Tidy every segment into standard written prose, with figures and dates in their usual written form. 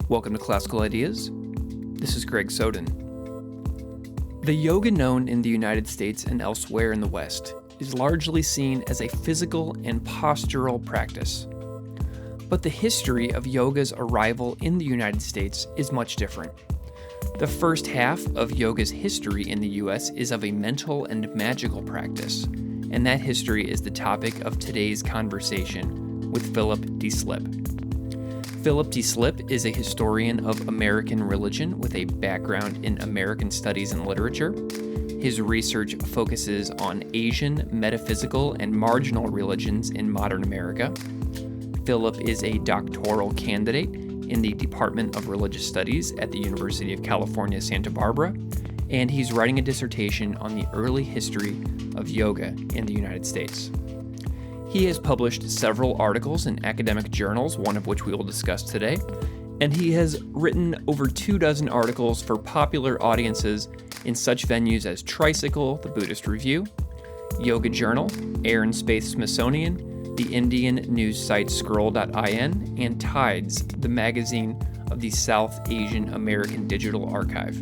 Welcome to Classical Ideas. This is Greg Soden. The yoga known in the United States and elsewhere in the West is largely seen as a physical and postural practice. But the history of yoga's arrival in the United States is much different. The first half of yoga's history in the U.S. is of a mental and magical practice, and that history is the topic of today's conversation with Philip Deslippe. Philip Deslippe is a historian of American religion with a background in American studies and literature. His research focuses on Asian, metaphysical, and marginal religions in modern America. Philip is a doctoral candidate in the Department of Religious Studies at the University of California, Santa Barbara, and he's writing a dissertation on the early history of yoga in the United States. He has published several articles in academic journals, one of which we will discuss today, and he has written over 24 articles for popular audiences in such venues as Tricycle, the Buddhist Review, Yoga Journal, Air and Space Smithsonian, the Indian news site Scroll.in, and Tides, the magazine of the South Asian American Digital Archive.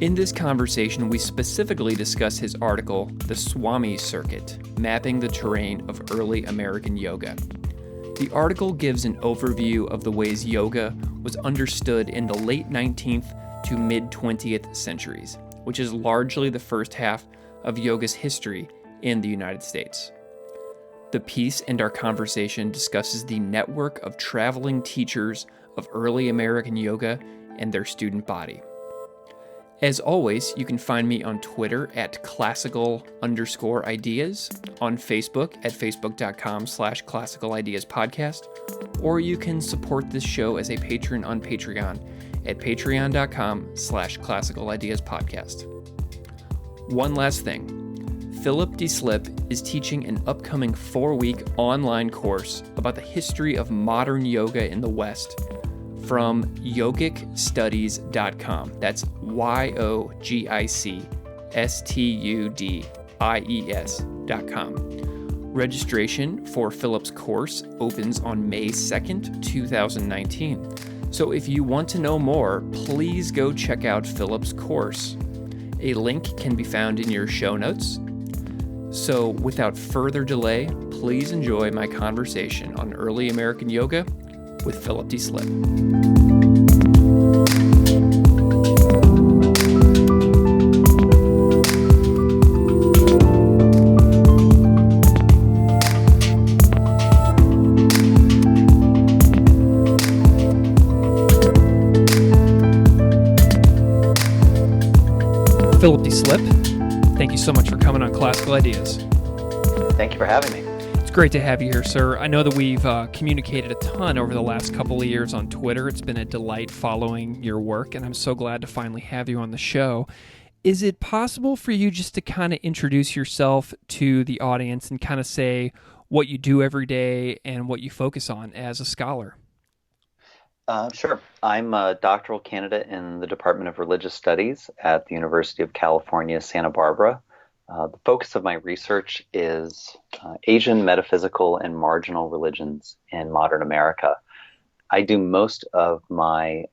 In this conversation, we specifically discuss his article, The Swami Circuit, Mapping the Terrain of Early American Yoga. The article gives an overview of the ways yoga was understood in the late 19th to mid-20th centuries, which is largely the first half of yoga's history in the United States. The piece and our conversation discusses the network of traveling teachers of early American yoga and their student body. As always, you can find me on Twitter at classical_ideas, on Facebook at facebook.com/classicalideaspodcast, or you can support this show as a patron on Patreon at patreon.com/classicalideaspodcast. One last thing. Philip Deslippe is teaching an upcoming 4-week online course about the history of modern yoga in the West from yogicstudies.com. That's yogicstudies.com. Registration for Philip's course opens on May 2nd, 2019. So if you want to know more, please go check out Philip's course. A link can be found in your show notes. So without further delay, please enjoy my conversation on early American yoga with Philip Deslippe. Philip Deslippe, thank you so much for coming on Classical Ideas. Thank you for having me. It's great to have you here, sir. I know that we've communicated a ton over the last couple of years on Twitter. It's been a delight following your work, and I'm so glad to finally have you on the show. Is it possible for you just to kind of introduce yourself to the audience and kind of say what you do every day and what you focus on as a scholar? Sure. I'm a doctoral candidate in the Department of Religious Studies at the University of California, Santa Barbara. The focus of my research is Asian metaphysical and marginal religions in modern America. I do most of my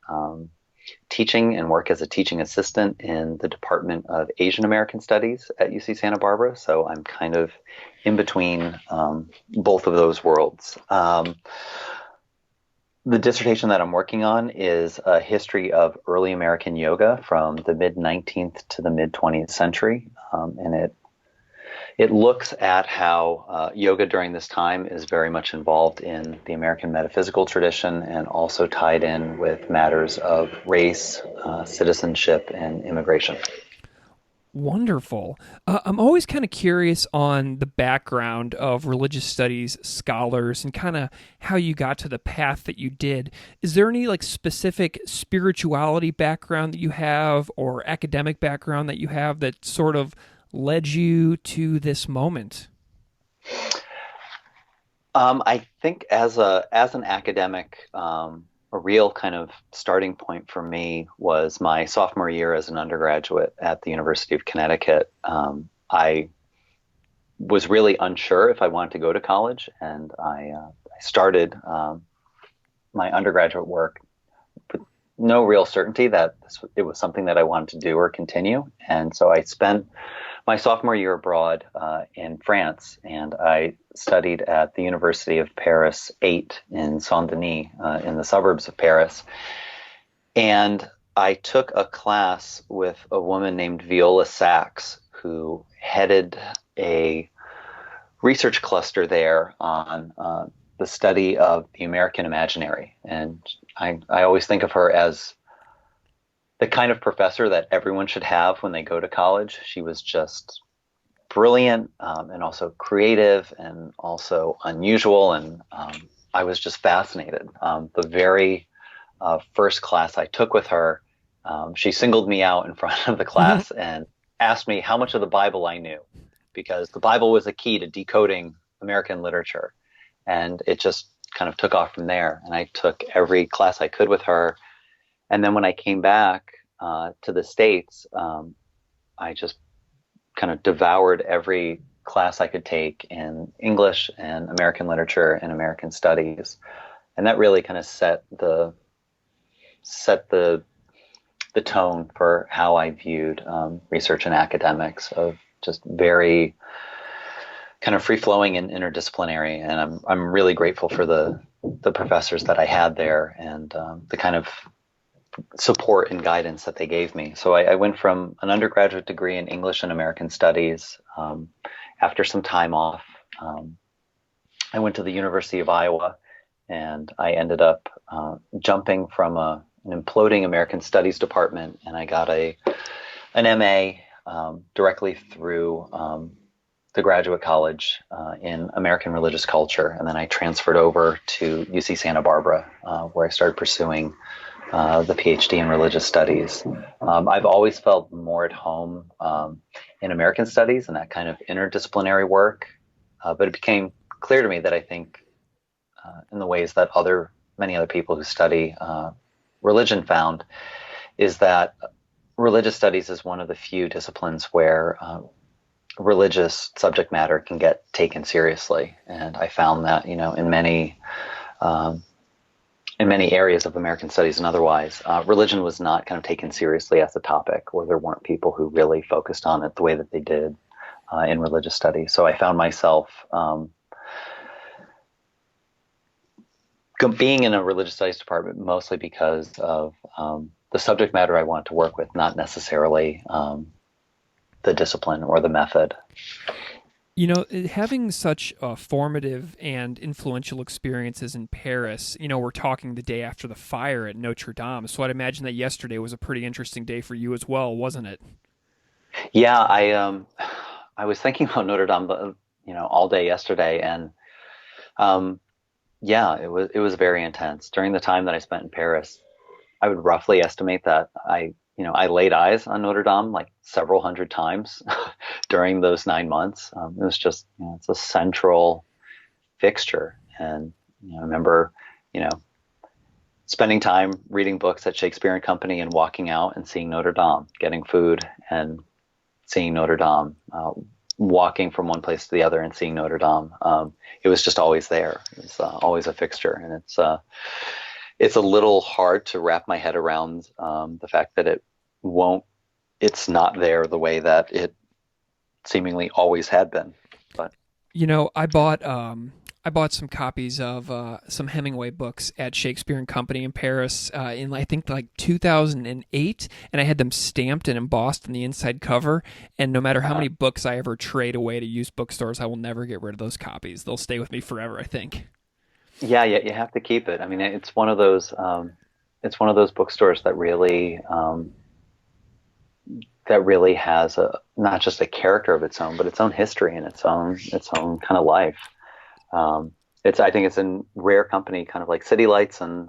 teaching and work as a teaching assistant in the Department of Asian American Studies at UC Santa Barbara, so I'm kind of in between both of those worlds. The dissertation that I'm working on is a history of early American yoga from the mid-19th to the mid-20th century, and it looks at how yoga during this time is very much involved in the American metaphysical tradition and also tied in with matters of race, citizenship, and immigration. Wonderful. I'm always kind of curious on the background of religious studies scholars and kind of how you got to the path that you did. Is there any specific spirituality background that you have or academic background that you have that sort of led you to this moment? I think as an academic, a real kind of starting point for me was my sophomore year as an undergraduate at the University of Connecticut. I was really unsure if I wanted to go to college, and I started my undergraduate work no real certainty that it was something that I wanted to do or continue. And so I spent my sophomore year abroad in France, and I studied at the University of Paris 8 in Saint-Denis, in the suburbs of Paris. And I took a class with a woman named Viola Sachs, who headed a research cluster there on the study of the American imaginary. And I always think of her as the kind of professor that everyone should have when they go to college. She was just brilliant, and also creative and also unusual. And I was just fascinated. The very first class I took with her, she singled me out in front of the class and asked me how much of the Bible I knew, because the Bible was a key to decoding American literature. And it just kind of took off from there. And I took every class I could with her. And then when I came back to the States, I just kind of devoured every class I could take in English and American literature and American studies. And that really kind of set the tone for how I viewed research and academics, of just very kind of free-flowing and interdisciplinary. And I'm really grateful for the professors that I had there, and the kind of support and guidance that they gave me. So I went from an undergraduate degree in English and American Studies. After some time off, I went to the University of Iowa, and I ended up jumping from an imploding American Studies department, and I got an MA directly through the graduate college in American religious culture. And then I transferred over to UC Santa Barbara, where I started pursuing the PhD in religious studies. I've always felt more at home in American studies and that kind of interdisciplinary work, but it became clear to me that I think in the ways that many other people who study religion found, is that religious studies is one of the few disciplines where religious subject matter can get taken seriously. And I found that, in many areas of American studies and otherwise, religion was not kind of taken seriously as a topic, or there weren't people who really focused on it the way that they did in religious studies. So I found myself being in a religious studies department mostly because of the subject matter I wanted to work with, not necessarily the discipline or the method. Having such formative and influential experiences in Paris, we're talking the day after the fire at Notre Dame, so I'd imagine that yesterday was a pretty interesting day for you as well, wasn't it? Yeah, I was thinking about Notre Dame, all day yesterday, and yeah, it was very intense. During the time that I spent in Paris, I would roughly estimate that I laid eyes on Notre Dame like several hundred times during those 9 months. It was just, it's a central fixture. And I remember, spending time reading books at Shakespeare and Company and walking out and seeing Notre Dame, getting food and seeing Notre Dame, walking from one place to the other and seeing Notre Dame. It was just always there. It was always a fixture. And it's a little hard to wrap my head around the fact that it's not there the way that it seemingly always had been. But I bought some copies of some Hemingway books at Shakespeare and Company in Paris in I think like 2008, and I had them stamped and embossed on the inside cover. And no matter how many books I ever trade away to used bookstores, I will never get rid of those copies. They'll stay with me forever, I think. Yeah, you have to keep it. I mean, it's one of those bookstores that really has not just a character of its own, but its own history and its own kind of life. I think it's in rare company, kind of like City Lights and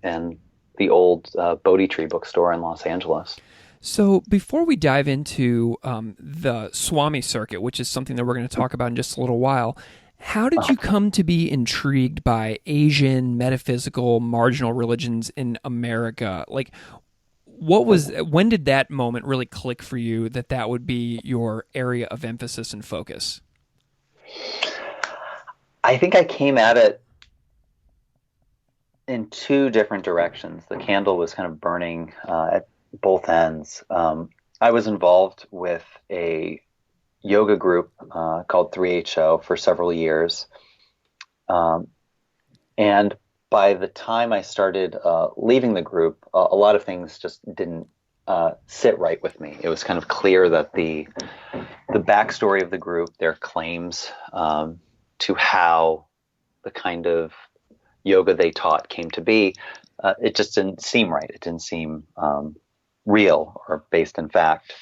the old Bodhi Tree bookstore in Los Angeles. So before we dive into the Swami circuit, which is something that we're going to talk about in just a little while, how did you come to be intrigued by Asian, metaphysical, marginal religions in America? Like, when did that moment really click for you that would be your area of emphasis and focus? I think I came at it in two different directions. The candle was kind of burning at both ends. I was involved with a yoga group called 3HO for several years. Um, and by the time I started leaving the group, a lot of things just didn't sit right with me. It was kind of clear that the backstory of the group, their claims to how the kind of yoga they taught came to be, it just didn't seem right. It didn't seem real or based in fact.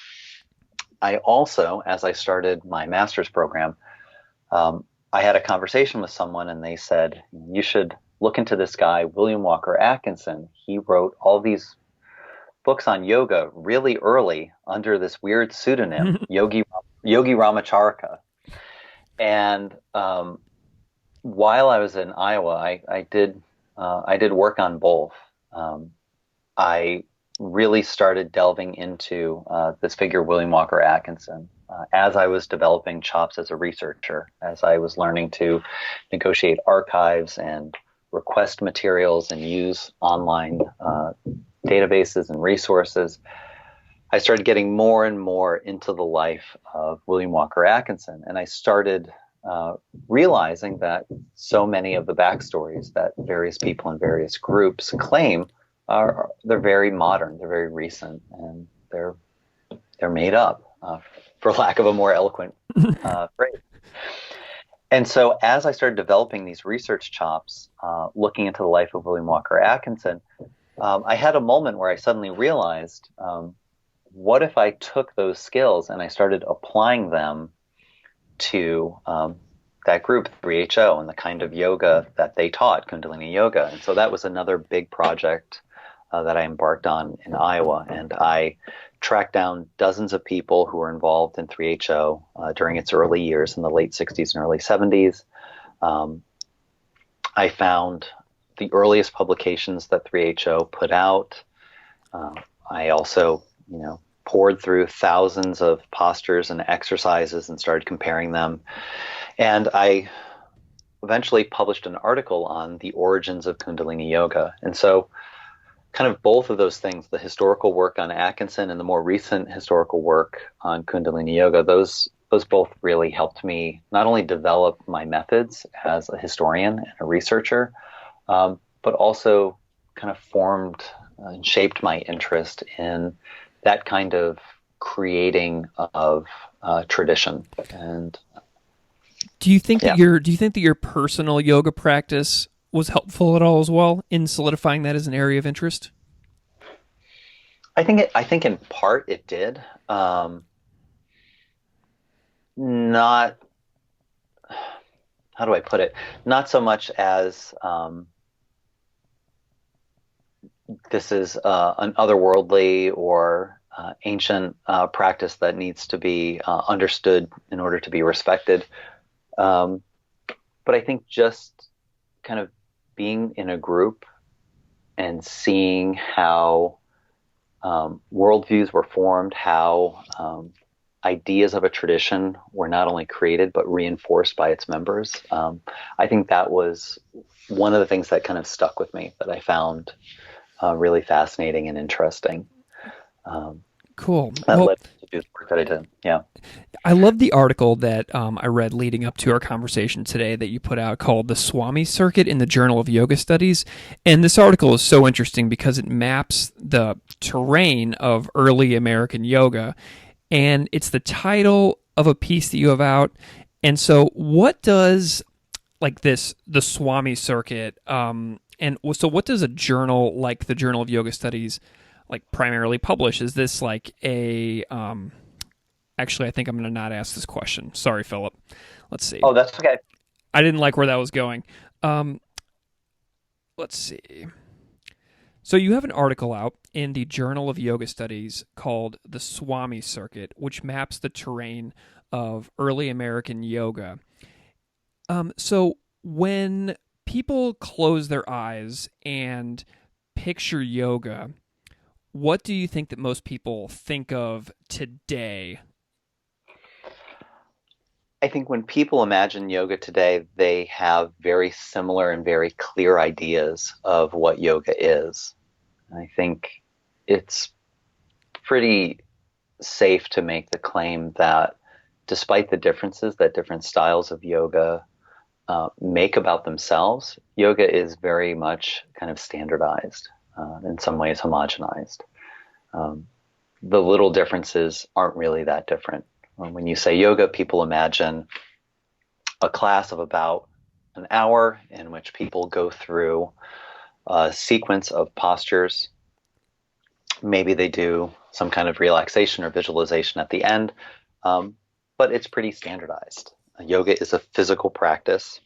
I also, as I started my master's program, I had a conversation with someone and they said, you should look into this guy, William Walker Atkinson. He wrote all these books on yoga really early under this weird pseudonym, Yogi Ramacharaka. And while I was in Iowa, I did work on both. I really started delving into this figure, William Walker Atkinson, as I was developing chops as a researcher, as I was learning to negotiate archives and request materials and use online databases and resources. I started getting more and more into the life of William Walker Atkinson, and I started realizing that so many of the backstories that various people in various groups claim they're very modern, they're very recent, and they're made up, for lack of a more eloquent phrase. And so, as I started developing these research chops, looking into the life of William Walker Atkinson, I had a moment where I suddenly realized, what if I took those skills and I started applying them to that group, 3HO, and the kind of yoga that they taught, Kundalini Yoga. And so that was another big project that I embarked on in Iowa. And I tracked down dozens of people who were involved in 3HO during its early years in the late 60s and early 70s. I found the earliest publications that 3HO put out. I also, poured through thousands of postures and exercises and started comparing them. And I eventually published an article on the origins of Kundalini Yoga. And so kind of both of those things, the historical work on Atkinson and the more recent historical work on Kundalini Yoga, those both really helped me not only develop my methods as a historian and a researcher, but also kind of formed and shaped my interest in that kind of creating of tradition. And do you think that your personal yoga practice was helpful at all as well in solidifying that as an area of interest? I think in part it did. Not, how do I put it? Not so much as this is an otherworldly or ancient practice that needs to be understood in order to be respected. But I think just kind of being in a group and seeing how worldviews were formed, how ideas of a tradition were not only created but reinforced by its members. I think that was one of the things that kind of stuck with me, that I found really fascinating and interesting. Cool. That led me to do the work that I did. Yeah. I love the article that I read leading up to our conversation today that you put out called The Swami Circuit in the Journal of Yoga Studies. And this article is so interesting because it maps the terrain of early American yoga. And it's the title of a piece that you have out. And so what does the Swami Circuit, and so what does a journal like the Journal of Yoga Studies primarily publish? Is this like a... Actually, I think I'm going to not ask this question. Sorry, Philip. Let's see. Oh, that's okay. I didn't like where that was going. Let's see. So you have an article out in the Journal of Yoga Studies called The Swami Circuit, which maps the terrain of early American yoga. So when people close their eyes and picture yoga, what do you think that most people think of today? I think when people imagine yoga today, they have very similar and very clear ideas of what yoga is. And I think it's pretty safe to make the claim that despite the differences that different styles of yoga make about themselves, yoga is very much kind of standardized, in some ways homogenized. Um, the little differences aren't really that different. When you say yoga, people imagine a class of about an hour in which people go through a sequence of postures. Maybe they do some kind of relaxation or visualization at the end, um, but it's pretty standardized. Yoga is a physical practice,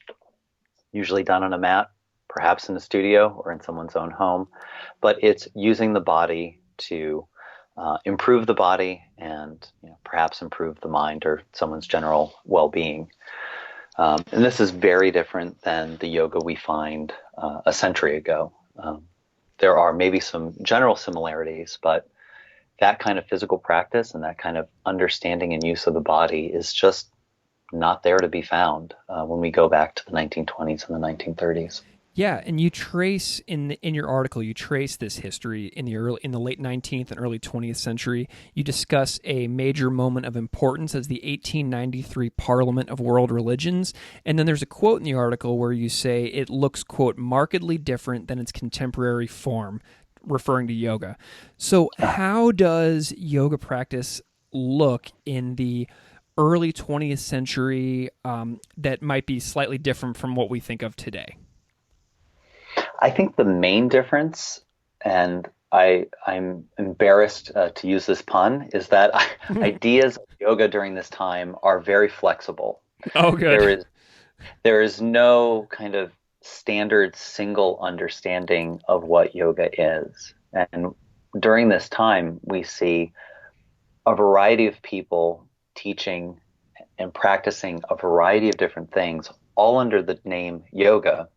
usually done on a mat, perhaps in a studio or in someone's own home, but it's using the body to improve the body and perhaps improve the mind or someone's general well-being. And this is very different than the yoga we find a century ago. There are maybe some general similarities, but that kind of physical practice and that kind of understanding and use of the body is just not there to be found when we go back to the 1920s and the 1930s. Yeah, and you trace in your article, you trace this history in the late 19th and early 20th century. You discuss a major moment of importance as the 1893 Parliament of World Religions, and then there's a quote in the article where you say it looks, quote, markedly different than its contemporary form, referring to yoga. So how does yoga practice look in the early 20th century that might be slightly different from what we think of today? I think the main difference, and I'm embarrassed to use this pun, is that ideas of yoga during this time are very flexible. Oh, There good. is there is no kind of standard single understanding of what yoga is. And during this time, we see a variety of people teaching and practicing a variety of different things, all under the name yoga.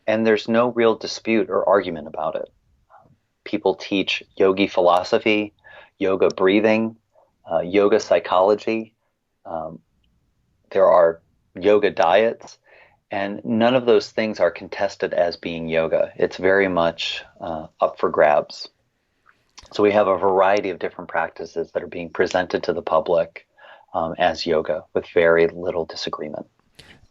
And there's no real dispute or argument about it. People teach yogi philosophy, yoga breathing, yoga psychology. Um, there are yoga diets, and none of those things are contested as being yoga. It's very much up for grabs. So we have a variety of different practices that are being presented to the public as yoga with very little disagreement.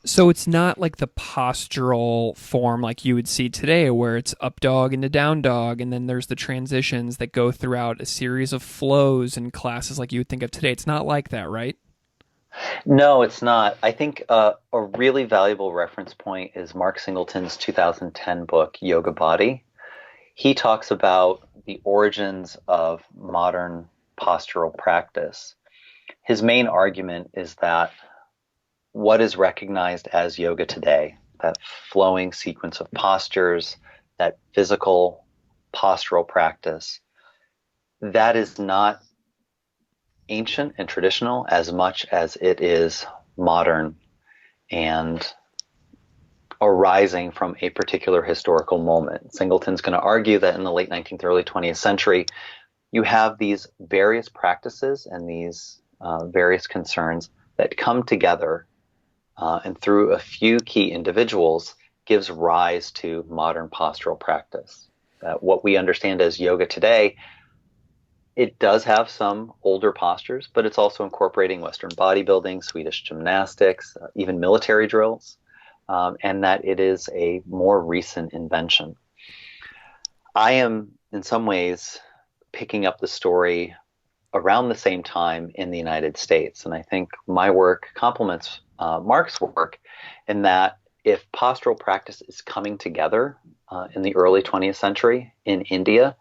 So it's not like the postural form like you would see today, where it's up dog into down dog, and then there's the transitions that go throughout a series of flows and classes like you would think of today. It's not like that, right? No, it's not. I think a really valuable reference point is Mark Singleton's 2010 book, Yoga Body. He talks about the origins of modern postural practice. His main argument is that what is recognized as yoga today, that flowing sequence of postures, that physical postural practice, that is not ancient and traditional as much as it is modern and arising from a particular historical moment. Singleton's going to argue that in the late 19th, early 20th century, you have these various practices and these various concerns that come together and through a few key individuals gives rise to modern postural practice. What we understand as yoga today, it does have some older postures, but it's also incorporating Western bodybuilding, Swedish gymnastics, even military drills, and that it is a more recent invention. I am, in some ways, picking up the story around the same time in the United States, and I think my work complements Mark's work in that if postural practice is coming together in the early 20th century in India,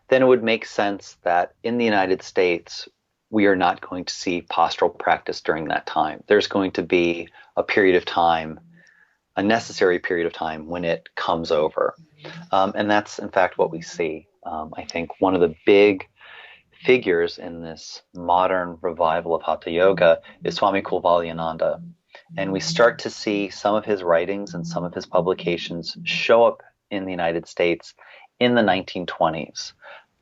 then it would make sense that in the United States, we are not going to see postural practice during that time. There's going to be a period of time, a necessary period of time when it comes over. And that's, in fact, what we see. I think one of the big figures in this modern revival of Hatha Yoga is Swami Kulvalyananda. And we start to see some of his writings and some of his publications show up in the United States in the 1920s.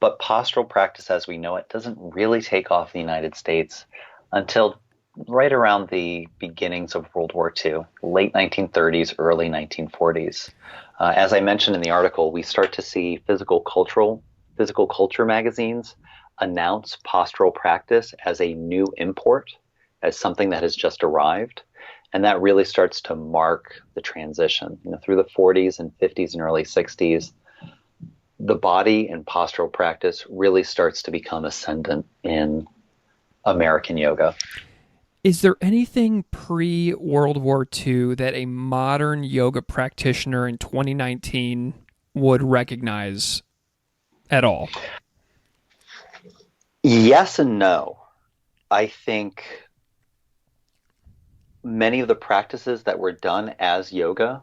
But postural practice as we know it doesn't really take off in the United States until right around the beginnings of World War II, late 1930s, early 1940s. As I mentioned in the article, we start to see physical culture magazines announce postural practice as a new import, as something that has just arrived. And that really starts to mark the transition. Through the 40s and 50s and early 60s, the body and postural practice really starts to become ascendant in American yoga. Is there anything pre World War II that a modern yoga practitioner in 2019 would recognize at all? Yes and no. I think many of the practices that were done as yoga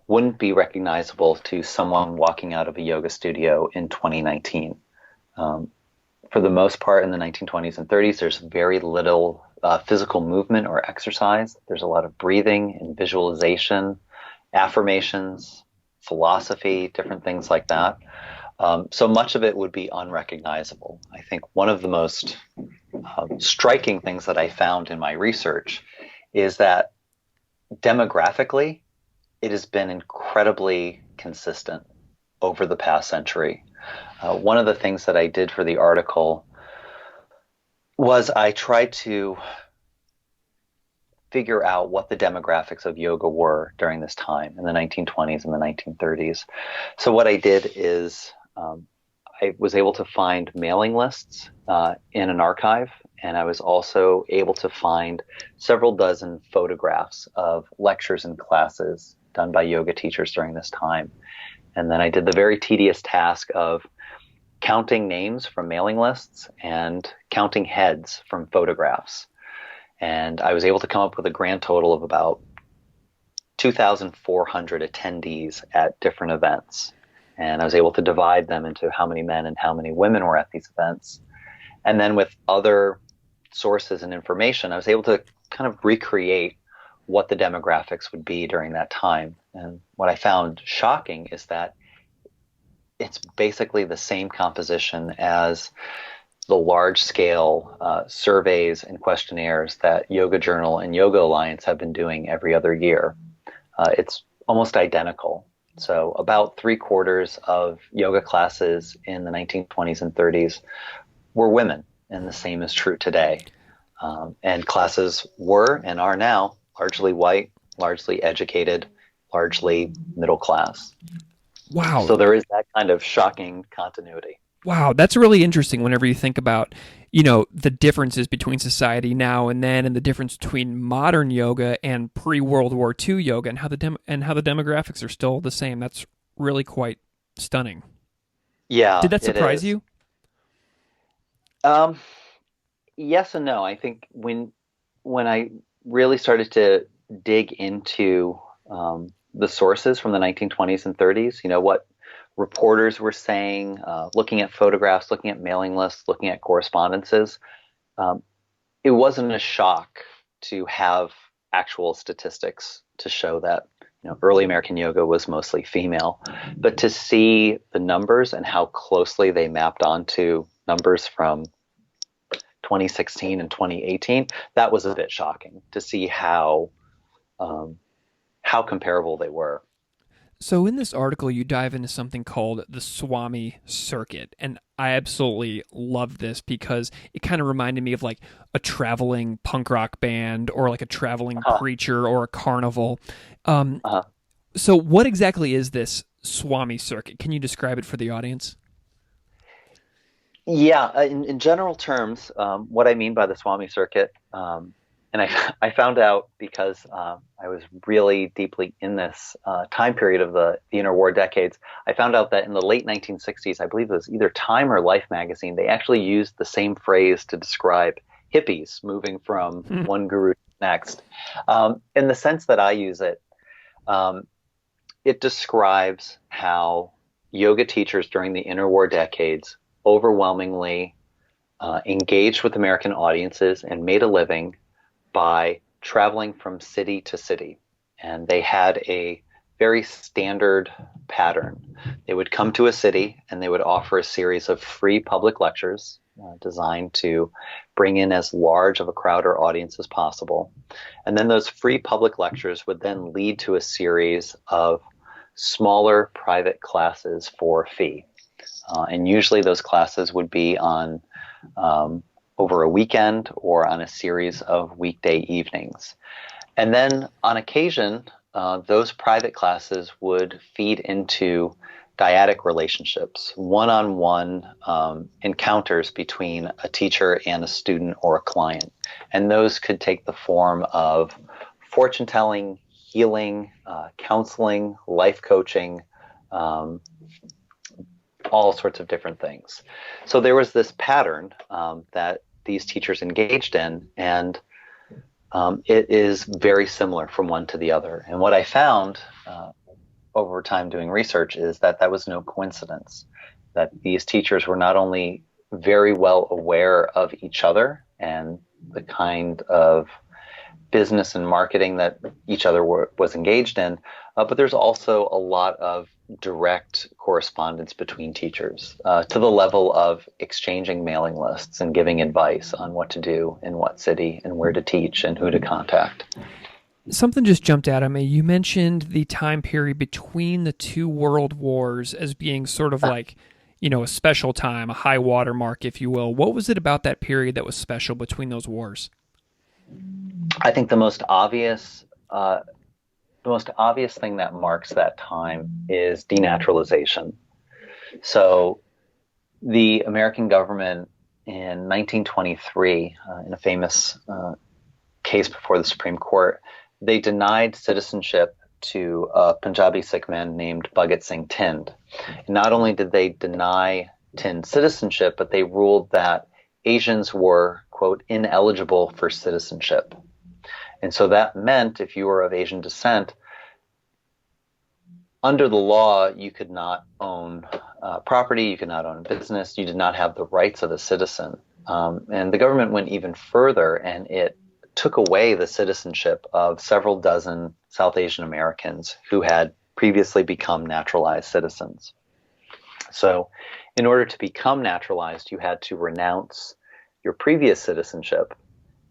wouldn't be recognizable to someone walking out of a yoga studio in 2019. Um, for the most part, in the 1920s and 30s, there's very little physical movement or exercise. There's a lot of breathing and visualization, affirmations, philosophy, different things like that. So much of it would be unrecognizable. I think one of the most striking things that I found in my research is that demographically, it has been incredibly consistent over the past century. One of the things that I did for the article was I tried to figure out what the demographics of yoga were during this time in the 1920s and the 1930s. So what I did is I was able to find mailing lists in an archive, and I was also able to find several dozen photographs of lectures and classes done by yoga teachers during this time. And then I did the very tedious task of counting names from mailing lists and counting heads from photographs. And I was able to come up with a grand total of about 2,400 attendees at different events. And I was able to divide them into how many men and how many women were at these events. And then with other sources and information, I was able to kind of recreate what the demographics would be during that time. And what I found shocking is that it's basically the same composition as the large-scale surveys and questionnaires that Yoga Journal and Yoga Alliance have been doing every other year. It's almost identical. So about 3/4 of yoga classes in the 1920s and 30s were women, and the same is true today. And classes were and are now largely white, largely educated, largely middle class. Wow. So there is that kind of shocking continuity. Wow, that's really interesting whenever you think about, the differences between society now and then, and the difference between modern yoga and pre-World War II yoga, and how the demographics are still the same. That's really quite stunning. Yeah, Did that it surprise is. you? Um, yes and no. I think when I really started to dig into the sources from the 1920s and 30s, what reporters were saying, looking at photographs, looking at mailing lists, looking at correspondences, it wasn't a shock to have actual statistics to show that early American yoga was mostly female, but to see the numbers and how closely they mapped onto numbers from 2016 and 2018, that was a bit shocking to see how comparable they were. So in this article, you dive into something called the Swami Circuit, and I absolutely love this because it kind of reminded me of like a traveling punk rock band or like a traveling Uh-huh. preacher or a carnival. Um, Uh-huh. so what exactly is this Swami Circuit? Can you describe it for the audience? Yeah, in general terms, what I mean by the Swami circuit, and I found out because I was really deeply in this time period of the interwar decades. I found out that in the late 1960s, I believe it was either Time or Life magazine, they actually used the same phrase to describe hippies moving from one guru to the next. In the sense that I use it, um, it describes how yoga teachers during the interwar decades overwhelmingly engaged with American audiences and made a living by traveling from city to city. And they had a very standard pattern. They would come to a city and they would offer a series of free public lectures designed to bring in as large of a crowd or audience as possible. And then those free public lectures would then lead to a series of smaller private classes for a fee. And usually those classes would be on over a weekend or on a series of weekday evenings. And then on occasion, those private classes would feed into dyadic relationships, one-on-one encounters between a teacher and a student or a client. And those could take the form of fortune telling, healing, counseling, life coaching, all sorts of different things. So there was this pattern that these teachers engaged in, and it is very similar from one to the other. And what I found over time doing research is that that was no coincidence, that these teachers were not only very well aware of each other and the kind of business and marketing that each other was engaged in, but there's also a lot of direct correspondence between teachers to the level of exchanging mailing lists and giving advice on what to do in what city and where to teach and who to contact. Something just jumped out at me. You mentioned the time period between the two world wars as being sort of like, a special time, a high water mark, if you will. What was it about that period that was special between those wars? I think the most obvious thing that marks that time is denaturalization. So the American government in 1923, in a famous case before the Supreme Court, they denied citizenship to a Punjabi Sikh man named Bhagat Singh Thind. And not only did they deny Thind citizenship, but they ruled that Asians were, quote, ineligible for citizenship. And so that meant if you were of Asian descent, under the law, you could not own property, you could not own a business, you did not have the rights of a citizen. And the government went even further, and it took away the citizenship of several dozen South Asian Americans who had previously become naturalized citizens. So in order to become naturalized, you had to renounce your previous citizenship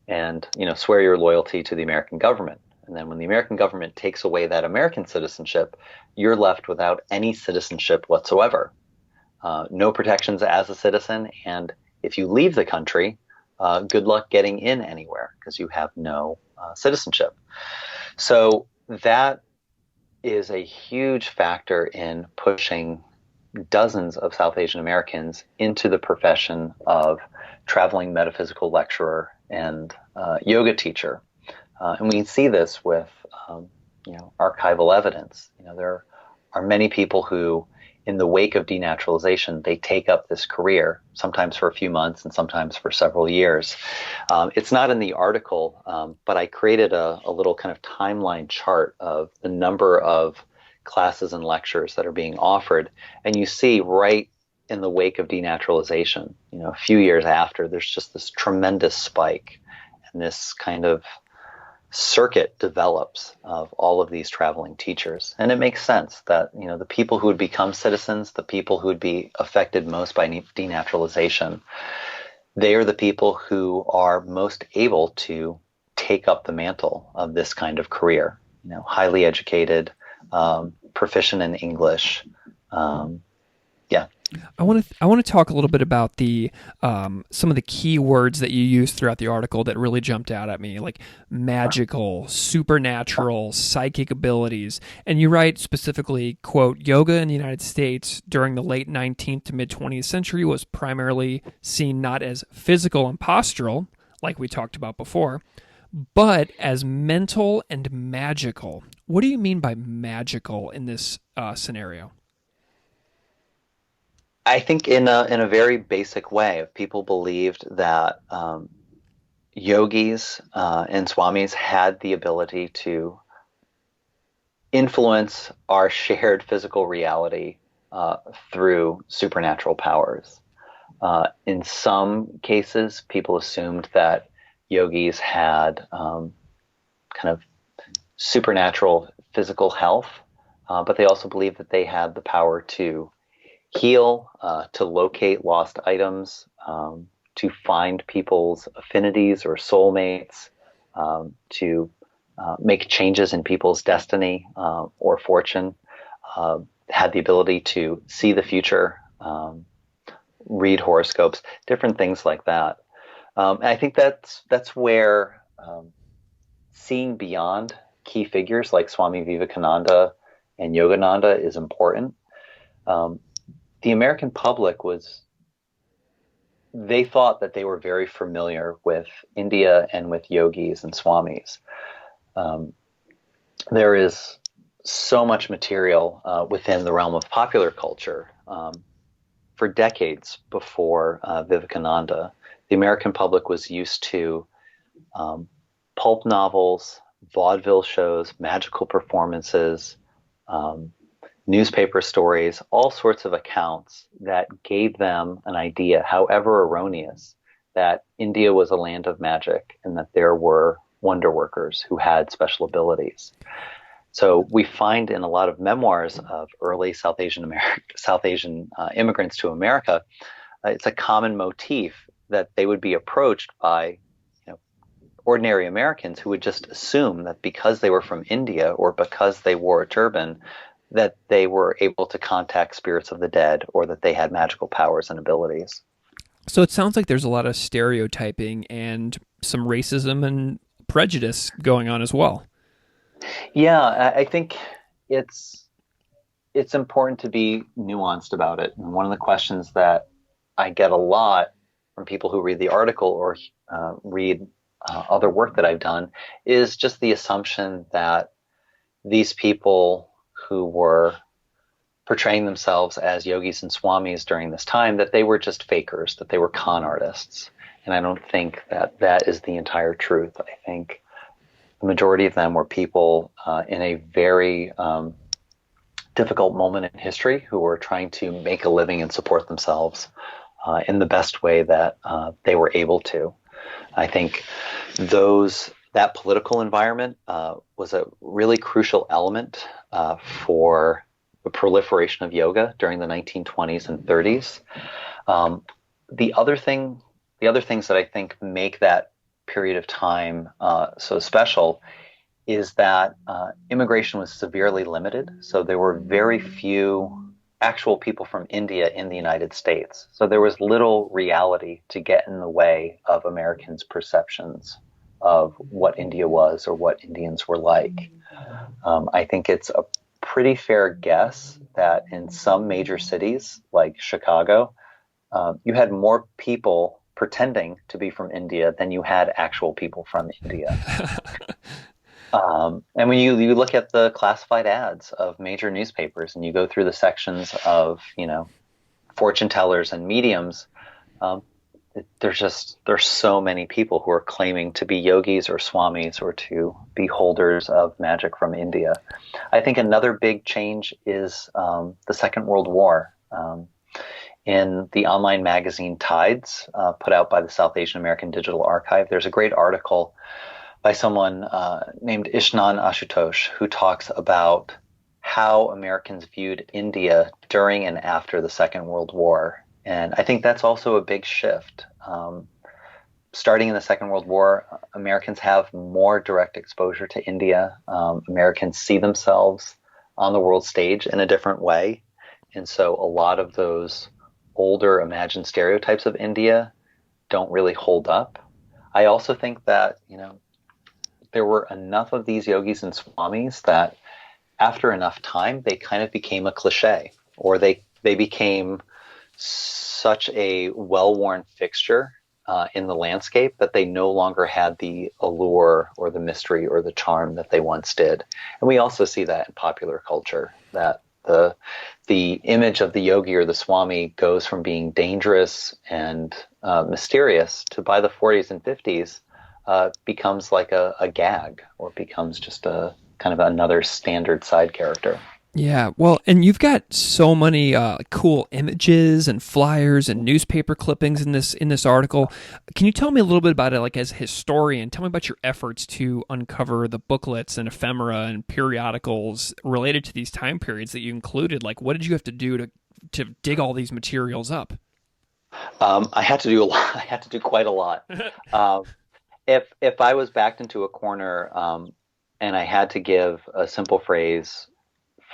and, swear your loyalty to the American government. And then when the American government takes away that American citizenship, you're left without any citizenship whatsoever. No protections as a citizen, and if you leave the country, good luck getting in anywhere because you have no citizenship. So that is a huge factor in pushing dozens of South Asian Americans into the profession of traveling metaphysical lecturer and yoga teacher. And we see this with archival evidence. There are many people who, in the wake of denaturalization, they take up this career, sometimes for a few months and sometimes for several years. It's not in the article, but I created a little kind of timeline chart of the number of classes and lectures that are being offered. And you see right in the wake of denaturalization, a few years after, there's just this tremendous spike, and this kind of circuit develops of all of these traveling teachers. And it makes sense that, the people who would become citizens, the people who would be affected most by denaturalization, they are the people who are most able to take up the mantle of this kind of career, highly educated, proficient in English. I want to talk a little bit about the some of the key words that you used throughout the article that really jumped out at me, like magical, supernatural, psychic abilities. And you write specifically, quote, yoga in the United States during the late 19th to mid-20th century was primarily seen not as physical and postural, like we talked about before, but as mental and magical. What do you mean by magical in this scenario? I think in a very basic way, people believed that yogis and swamis had the ability to influence our shared physical reality through supernatural powers. In some cases, people assumed that yogis had kind of supernatural physical health, but they also believed that they had the power to heal, to locate lost items, to find people's affinities or soulmates, to make changes in people's destiny or fortune, had the ability to see the future, read horoscopes, different things like that. And I think that's where seeing beyond key figures like Swami Vivekananda and Yogananda is important. The American public they thought that they were very familiar with India and with yogis and swamis. There is so much material within the realm of popular culture. For decades before Vivekananda, the American public was used to pulp novels, vaudeville shows, magical performances, newspaper stories, all sorts of accounts that gave them an idea, however erroneous, that India was a land of magic and that there were wonder workers who had special abilities. So we find in a lot of memoirs of early South Asian immigrants to America, it's a common motif that they would be approached by ordinary Americans who would just assume that because they were from India or because they wore a turban, that they were able to contact spirits of the dead or that they had magical powers and abilities. So it sounds like there's a lot of stereotyping and some racism and prejudice going on as well. Yeah, I think it's important to be nuanced about it. And one of the questions that I get a lot from people who read the article or read other work that I've done is just the assumption that these people who were portraying themselves as yogis and swamis during this time, that they were just fakers, that they were con artists. And I don't think that that is the entire truth. I think the majority of them were people in a very difficult moment in history who were trying to make a living and support themselves in the best way that they were able to. I think that political environment was a really crucial element for the proliferation of yoga during the 1920s and 30s. The other things that I think make that period of time so special is that immigration was severely limited. So there were very few actual people from India in the United States. So there was little reality to get in the way of Americans' perceptions of what India was or what Indians were like. I think it's a pretty fair guess that in some major cities like Chicago, you had more people pretending to be from India than you had actual people from India. And when you look at the classified ads of major newspapers and you go through the sections of, fortune tellers and mediums, there's so many people who are claiming to be yogis or swamis or to be holders of magic from India. I think another big change is the Second World War. In the online magazine Tides, put out by the South Asian American Digital Archive, there's a great article by someone named Ishnan Ashutosh, who talks about how Americans viewed India during and after the Second World War. And I think that's also a big shift. Starting in the Second World War, Americans have more direct exposure to India. Americans see themselves on the world stage in a different way. And so a lot of those older imagined stereotypes of India don't really hold up. I also think that, there were enough of these yogis and swamis that after enough time, they kind of became a cliche, or they became such a well-worn fixture in the landscape that they no longer had the allure or the mystery or the charm that they once did. And we also see that in popular culture, that the image of the yogi or the swami goes from being dangerous and mysterious to, by the 40s and 50s, becomes like a gag, or becomes just a kind of another standard side character. Yeah, well, and you've got so many cool images and flyers and newspaper clippings in this article. Can you tell me a little bit about it, like as a historian? Tell me about your efforts to uncover the booklets and ephemera and periodicals related to these time periods that you included. Like, what did you have to do to dig all these materials up? I had to do a lot. I had to do quite a lot. Um, if I was backed into a corner, and I had to give a simple phrase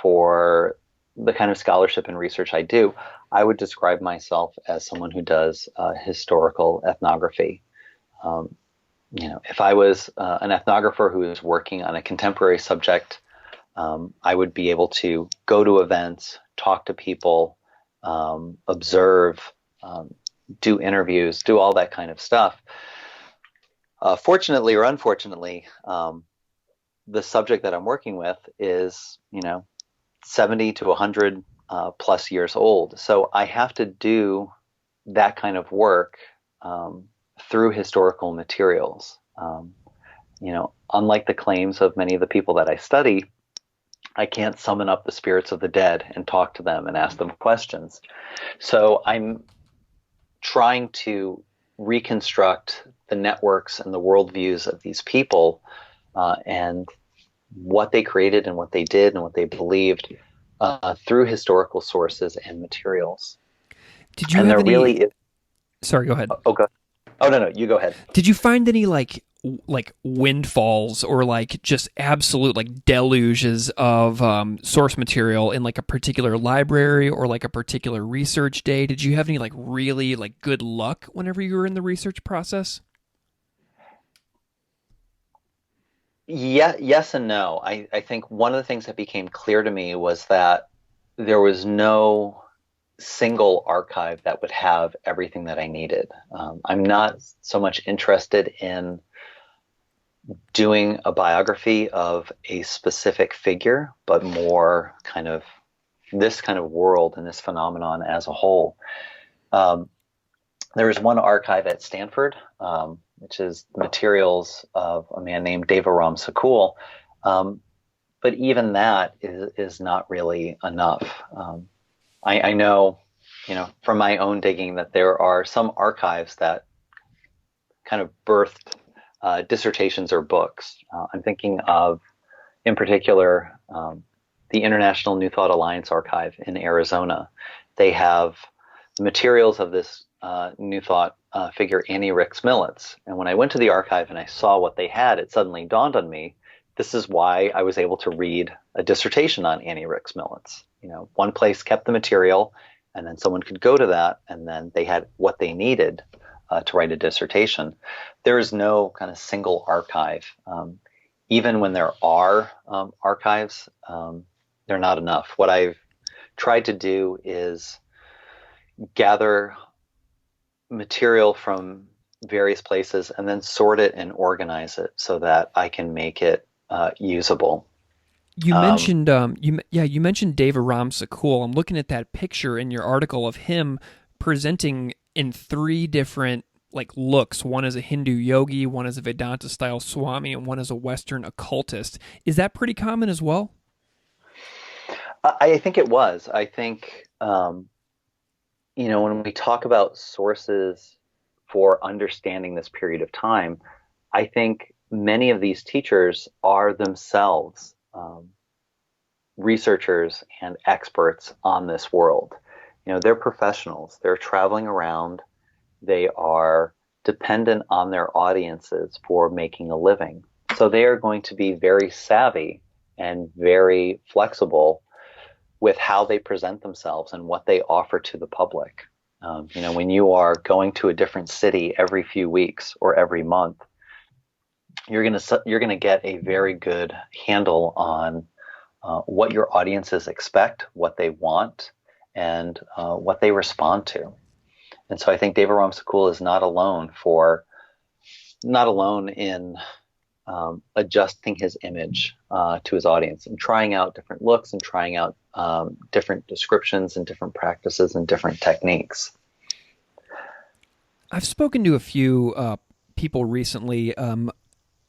for the kind of scholarship and research I do, I would describe myself as someone who does historical ethnography. Um, if I was an ethnographer who is working on a contemporary subject, I would be able to go to events, talk to people, observe, um, do interviews, do all that kind of stuff. Fortunately or unfortunately, the subject that I'm working with is, 70 to 100 plus years old. So I have to do that kind of work through historical materials. Unlike the claims of many of the people that I study, I can't summon up the spirits of the dead and talk to them and ask them questions. So I'm trying to reconstruct the networks and the worldviews of these people, and what they created and what they did and what they believed through historical sources and materials. Did you And have there any? really is. Sorry, go ahead. Oh, go. Oh, no, you go ahead. Did you find any like windfalls or like just absolute like deluges of source material in like a particular library or like a particular research day? Did you have any like really like good luck whenever you were in the research process? Yeah, yes and no. I think one of the things that became clear to me was that there was no single archive that would have everything that I needed. I'm not so much interested in doing a biography of a specific figure, but more kind of this kind of world and this phenomenon as a whole. There is one archive at Stanford, which is materials of a man named Devaram Sakul. But even that is not really enough. I know, from my own digging that there are some archives that kind of birthed dissertations or books. I'm thinking of, in particular, the International New Thought Alliance Archive in Arizona. They have the materials of this New Thought figure, Annie Ricks Millets. And when I went to the archive and I saw what they had, it suddenly dawned on me, this is why I was able to read a dissertation on Annie Ricks Millets. One place kept the material, and then someone could go to that, and then they had what they needed to write a dissertation. There is no kind of single archive. Even when there are archives, they're not enough. What I've tried to do is gather material from various places and then sort it and organize it so that I can make it usable. You mentioned you mentioned Devaram Sakul. I'm looking at that picture in your article of him presenting in three different like looks. One as a Hindu yogi, one as a Vedanta style Swami, and one as a Western occultist. Is that pretty common as well? I think it was. I think when we talk about sources for understanding this period of time, I think many of these teachers are themselves researchers and experts on this world. They're professionals. They're traveling around. They are dependent on their audiences for making a living. So they are going to be very savvy and very flexible with how they present themselves and what they offer to the public. When you are going to a different city every few weeks or every month, you're gonna get a very good handle on what your audiences expect, what they want, and what they respond to. And so I think Devaram Sakul is not alone in adjusting his image to his audience and trying out different looks and trying out different descriptions and different practices and different techniques. I've spoken to a few people recently.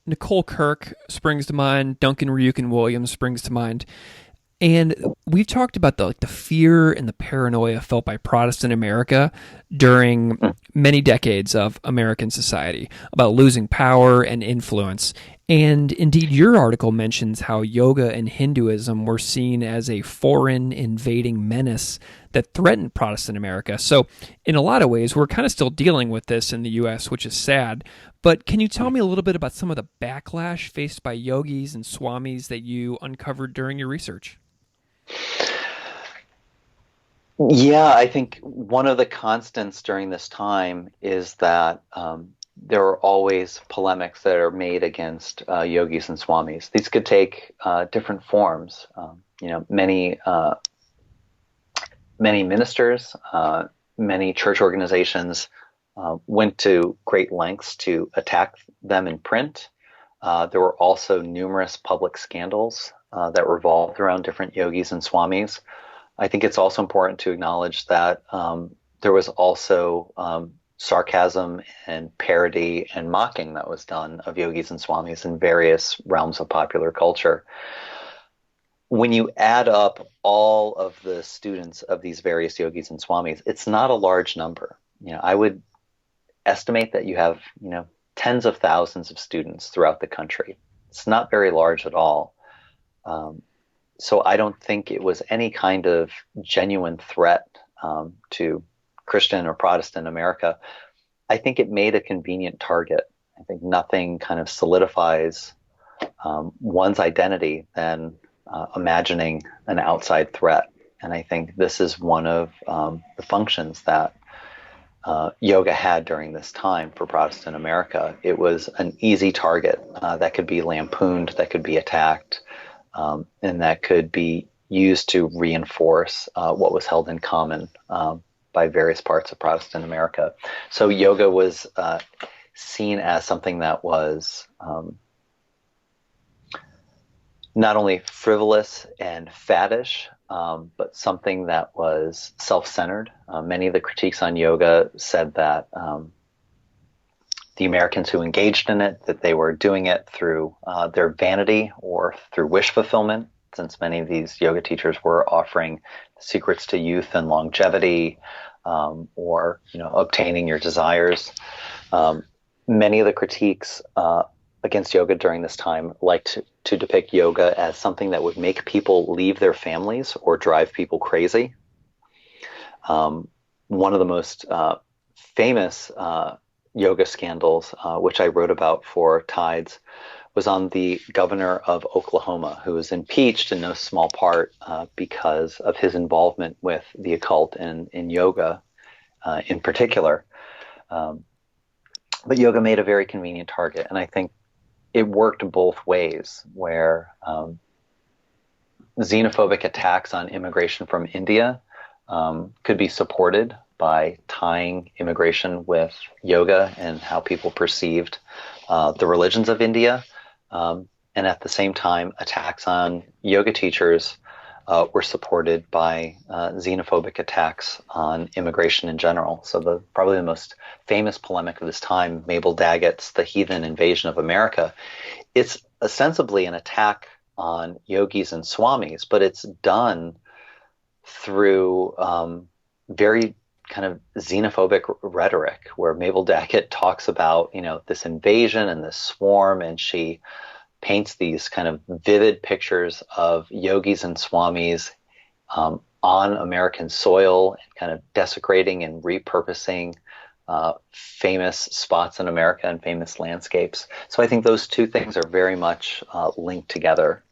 Nicole Kirk springs to mind. Duncan Ryukin Williams springs to mind. And we've talked about the fear and the paranoia felt by Protestant America during many decades of American society about losing power and influence. And indeed, your article mentions how yoga and Hinduism were seen as a foreign invading menace that threatened Protestant America. So in a lot of ways, we're kind of still dealing with this in the U.S., which is sad. But can you tell me a little bit about some of the backlash faced by yogis and swamis that you uncovered during your research? Yeah, I think one of the constants during this time is that there are always polemics that are made against yogis and swamis. These could take different forms. Many ministers, many church organizations went to great lengths to attack them in print. There were also numerous public scandals that revolved around different yogis and swamis. I think it's also important to acknowledge that there was also sarcasm and parody and mocking that was done of yogis and swamis in various realms of popular culture. When you add up all of the students of these various yogis and swamis, it's not a large number. I would estimate that you have, tens of thousands of students throughout the country. It's not very large at all. So I don't think it was any kind of genuine threat to Christian or Protestant America. I think it made a convenient target. I think nothing kind of solidifies one's identity than imagining an outside threat. And I think this is one of the functions that yoga had during this time for Protestant America. It was an easy target that could be lampooned, that could be attacked, and that could be used to reinforce what was held in common by various parts of Protestant America. So yoga was seen as something that was not only frivolous and faddish, but something that was self-centered. Many of the critiques on yoga said that the Americans who engaged in it, that they were doing it through their vanity or through wish fulfillment, since many of these yoga teachers were offering secrets to youth and longevity, or obtaining your desires. Many of the critiques against yoga during this time liked to depict yoga as something that would make people leave their families or drive people crazy. One of the most famous yoga scandals, which I wrote about for Tides, was on the governor of Oklahoma, who was impeached in no small part because of his involvement with the occult and in yoga in particular. But yoga made a very convenient target, and I think it worked both ways, where xenophobic attacks on immigration from India could be supported by tying immigration with yoga and how people perceived the religions of India. And at the same time, attacks on yoga teachers were supported by xenophobic attacks on immigration in general. So probably the most famous polemic of this time, Mabel Daggett's The Heathen Invasion of America, it's ostensibly an attack on yogis and swamis, but it's done through very kind of xenophobic rhetoric, where Mabel Daggett talks about, this invasion and this swarm, and she paints these kind of vivid pictures of yogis and swamis on American soil, and kind of desecrating and repurposing famous spots in America and famous landscapes. So I think those two things are very much linked together.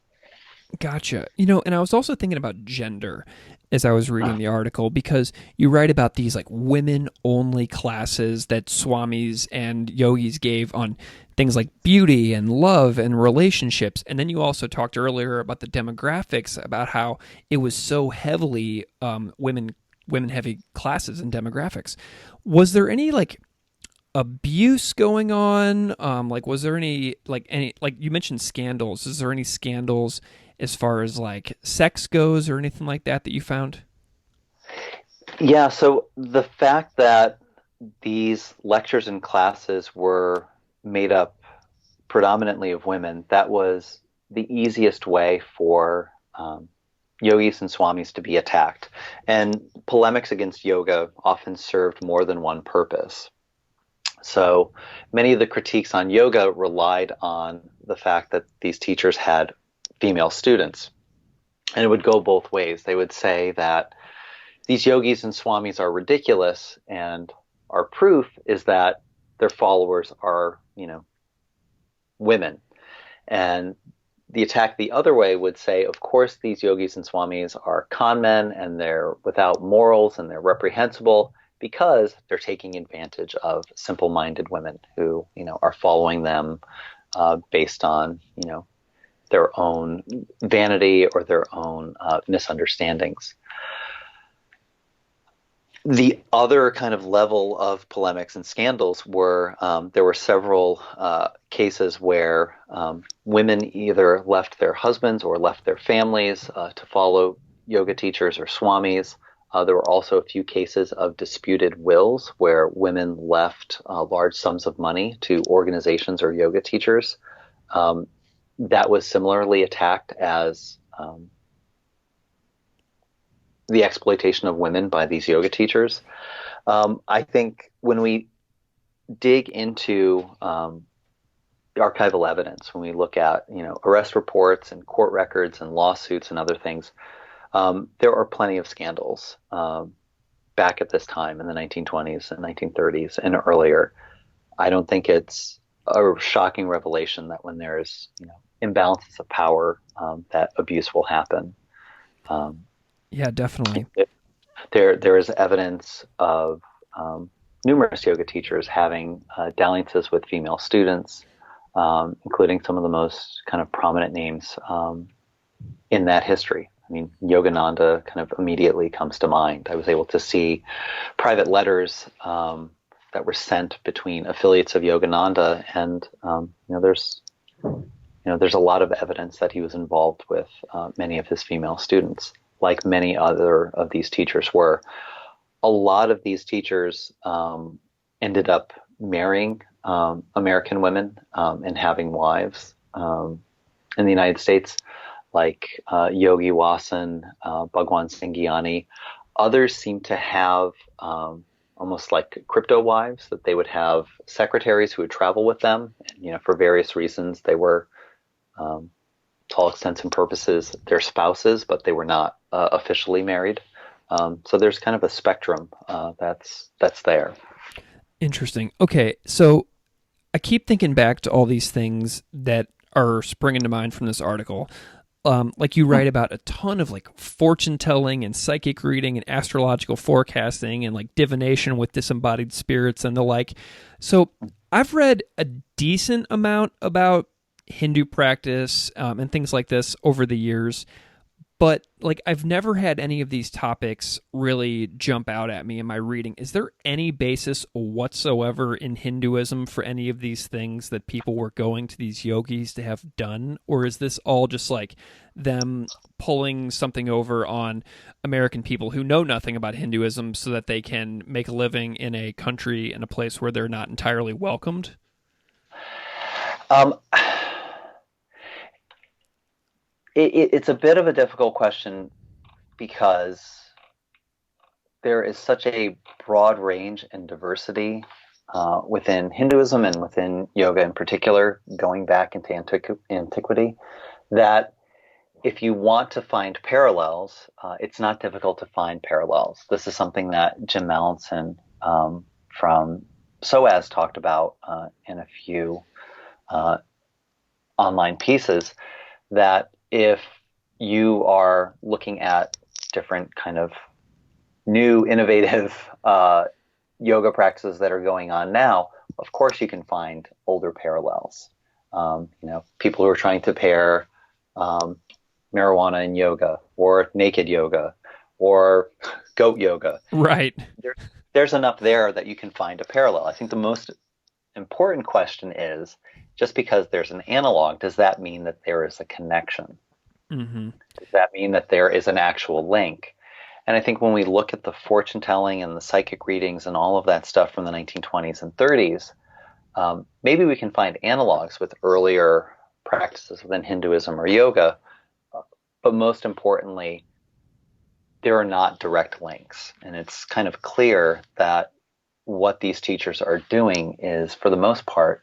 Gotcha. And I was also thinking about gender as I was reading the article, because you write about these like women-only classes that swamis and yogis gave on things like beauty and love and relationships. And then you also talked earlier about the demographics, about how it was so heavily women-heavy classes and demographics. Was there any like abuse going on? Was there any you mentioned scandals? Is there any scandals as far as like sex goes or anything like that you found? Yeah, so the fact that these lectures and classes were made up predominantly of women, that was the easiest way for yogis and swamis to be attacked. And polemics against yoga often served more than one purpose. So many of the critiques on yoga relied on the fact that these teachers had female students. And it would go both ways. They would say that, these yogis and swamis are ridiculous, and our proof is that their followers are, women. And the attack the other way would say, of course, these yogis and swamis are con men and they're without morals and they're reprehensible because they're taking advantage of simple-minded women who, are following them based on, their own vanity or their own misunderstandings. The other kind of level of polemics and scandals were there were several cases where women either left their husbands or left their families to follow yoga teachers or swamis. There were also a few cases of disputed wills where women left large sums of money to organizations or yoga teachers. That was similarly attacked as the exploitation of women by these yoga teachers. I think when we dig into archival evidence, when we look at arrest reports and court records and lawsuits and other things, there are plenty of scandals back at this time in the 1920s and 1930s and earlier. I don't think it's a shocking revelation that when there's imbalances of power, that abuse will happen. Yeah, definitely. There is evidence of numerous yoga teachers having dalliances with female students, including some of the most kind of prominent names in that history. I mean, Yogananda kind of immediately comes to mind. I was able to see private letters that were sent between affiliates of Yogananda, and there's a lot of evidence that he was involved with many of his female students, like many other of these teachers were. A lot of these teachers ended up marrying American women and having wives in the United States, like Yogi Wasan, Bhagwan Singh Gyani. Others seem to have almost like crypto wives, that they would have secretaries who would travel with them. For various reasons, they were, to all extents and purposes, their spouses, but they were not officially married. So there's kind of a spectrum that's there. Interesting. Okay, so I keep thinking back to all these things that are springing to mind from this article. Like you write about a ton of like fortune telling and psychic reading and astrological forecasting and like divination with disembodied spirits and the like. So I've read a decent amount about Hindu practice and things like this over the years, but like I've never had any of these topics really jump out at me in my reading. Is there any basis whatsoever in Hinduism for any of these things that people were going to these yogis to have done? Or is this all just like them pulling something over on American people who know nothing about Hinduism so that they can make a living in a country, in a place where they're not entirely welcomed? It's a bit of a difficult question because there is such a broad range and diversity within Hinduism and within yoga in particular, going back into antiquity, that if you want to find parallels, it's not difficult to find parallels. This is something that Jim Mallinson from SOAS talked about in a few online pieces, that if you are looking at different kind of new innovative yoga practices that are going on now, of course you can find older parallels. People who are trying to pair marijuana and yoga, or naked yoga, or goat yoga. Right. There's enough there that you can find a parallel. I think the most important question is, just because there's an analog, does that mean that there is a connection? Mm-hmm. Does that mean that there is an actual link? And I think when we look at the fortune telling and the psychic readings and all of that stuff from the 1920s and 30s, maybe we can find analogs with earlier practices within Hinduism or yoga, but most importantly, there are not direct links. And it's kind of clear that what these teachers are doing is, for the most part,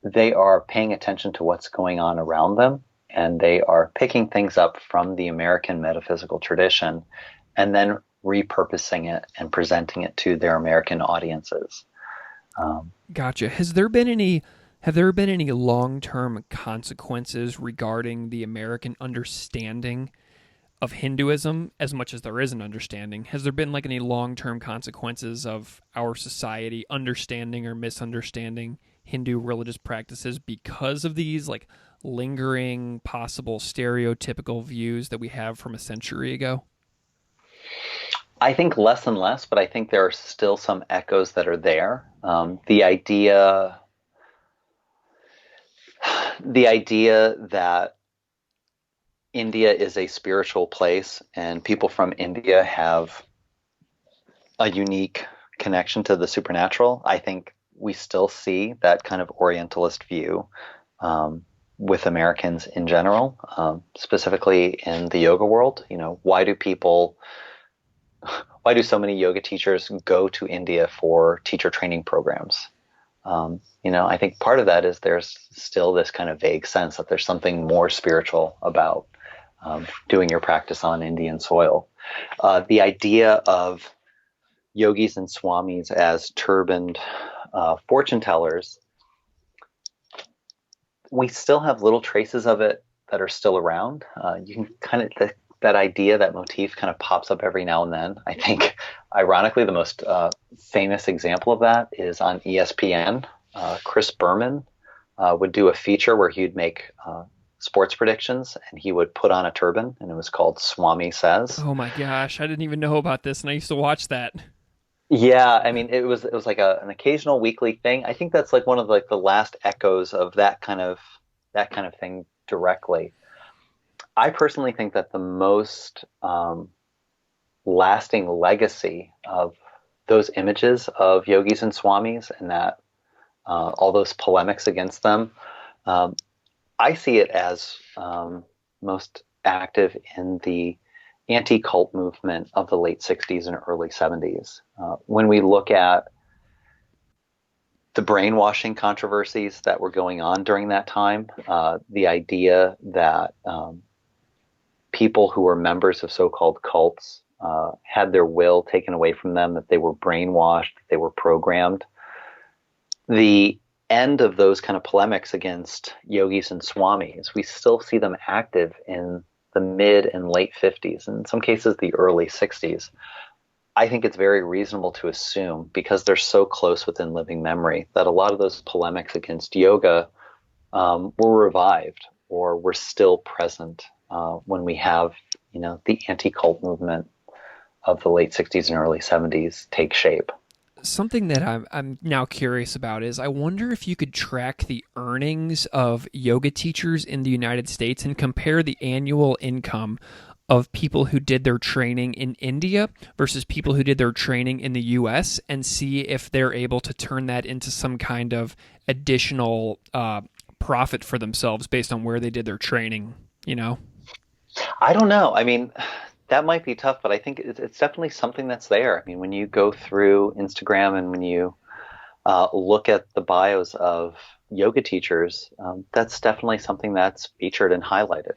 they are paying attention to what's going on around them, and they are picking things up from the American metaphysical tradition and then repurposing it and presenting it to their American audiences. Gotcha. Have there been any long-term consequences regarding the American understanding of Hinduism, as much as there is an understanding? Has there been like any long-term consequences of our society understanding or misunderstanding Hindu religious practices because of these like lingering possible stereotypical views that we have from a century ago? I think less and less, but I think there are still some echoes that are there. The idea that India is a spiritual place and people from India have a unique connection to the supernatural. I think we still see that kind of Orientalist view with Americans in general, specifically in the yoga world. Why do so many yoga teachers go to India for teacher training programs? I think part of that is there's still this kind of vague sense that there's something more spiritual about doing your practice on Indian soil. The idea of yogis and swamis as turbaned fortune tellers, we still have little traces of it that are still around. You can that idea, that motif kind of pops up every now and then. I think, ironically, the most famous example of that is on ESPN. Chris Berman would do a feature where he'd make sports predictions, and he would put on a turban, and it was called Swami Says. Oh my gosh, I didn't even know about this, and I used to watch that. Yeah, I mean, it was like an occasional weekly thing. I think that's like one of like the last echoes of that kind of thing directly. I personally think that the most lasting legacy of those images of yogis and swamis and that all those polemics against them, I see it as most active in the anti-cult movement of the late 60s and early 70s. When we look at the brainwashing controversies that were going on during that time, the idea that people who were members of so-called cults had their will taken away from them, that they were brainwashed, that they were programmed. The end of those kind of polemics against yogis and swamis, we still see them active in the mid and late 50s, and in some cases the early 60s. I think it's very reasonable to assume, because they're so close within living memory, that a lot of those polemics against yoga were revived or were still present when we have, the anti-cult movement of the late 60s and early 70s take shape. Something that I'm now curious about is I wonder if you could track the earnings of yoga teachers in the United States and compare the annual income of people who did their training in India versus people who did their training in the US, and see if they're able to turn that into some kind of additional profit for themselves based on where they did their training, I don't know. I mean, that might be tough, but I think it's definitely something that's there. I mean, when you go through Instagram and when you look at the bios of yoga teachers, that's definitely something that's featured and highlighted.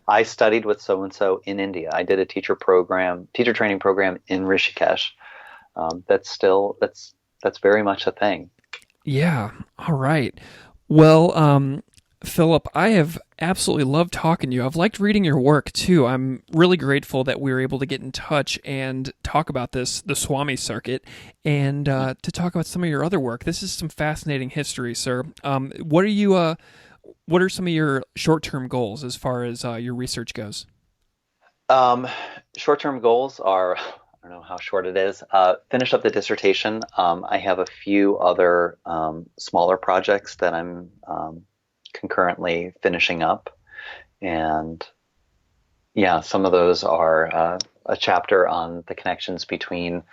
I studied with so-and-so in India. I did a teacher training program in Rishikesh. That's very much a thing. Yeah. All right. Well, Philip, I have absolutely loved talking to you. I've liked reading your work too. I'm really grateful that we were able to get in touch and talk about the Swami circuit, and to talk about some of your other work. This is some fascinating history, sir. What are some of your short-term goals as far as your research goes? Short-term goals are, I don't know how short it is, finish up the dissertation. I have a few other smaller projects that I'm concurrently finishing up. And yeah, some of those are a chapter on the connections between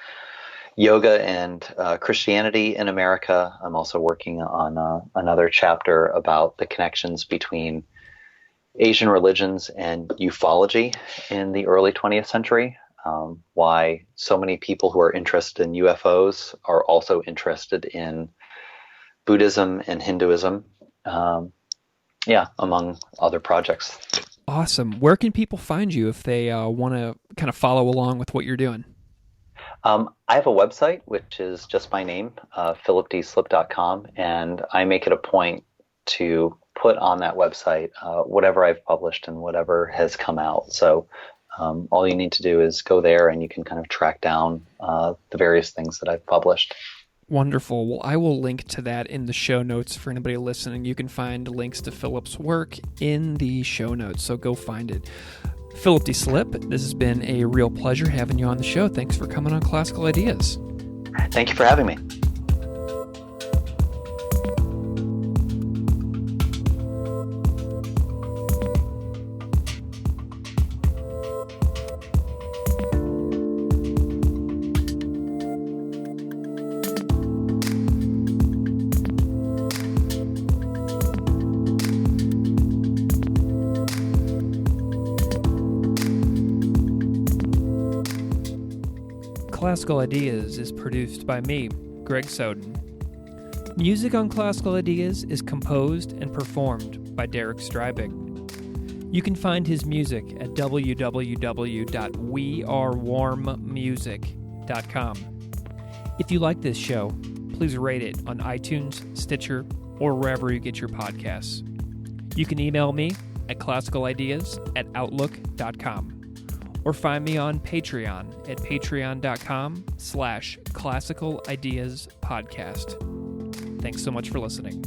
yoga and Christianity in America. I'm also working on another chapter about the connections between Asian religions and ufology in the early 20th century. Why so many people who are interested in UFOs are also interested in Buddhism and Hinduism. Among other projects. Awesome. Where can people find you if they want to kind of follow along with what you're doing? I have a website, which is just my name, philipdslippe.com, and I make it a point to put on that website whatever I've published and whatever has come out. So all you need to do is go there and you can kind of track down the various things that I've published. Wonderful. Well, I will link to that in the show notes for anybody listening. You can find links to Philip's work in the show notes, so go find it. Philip Deslippe, this has been a real pleasure having you on the show. Thanks for coming on Classical Ideas. Thank you for having me. Classical Ideas is produced by me, Greg Soden. Music on Classical Ideas is composed and performed by Derek Strybig. You can find his music at www.wearewarmmusic.com. If you like this show, please rate it on iTunes, Stitcher, or wherever you get your podcasts. You can email me at classicalideas@outlook.com. Or find me on Patreon at patreon.com/classicalideaspodcast. Thanks so much for listening.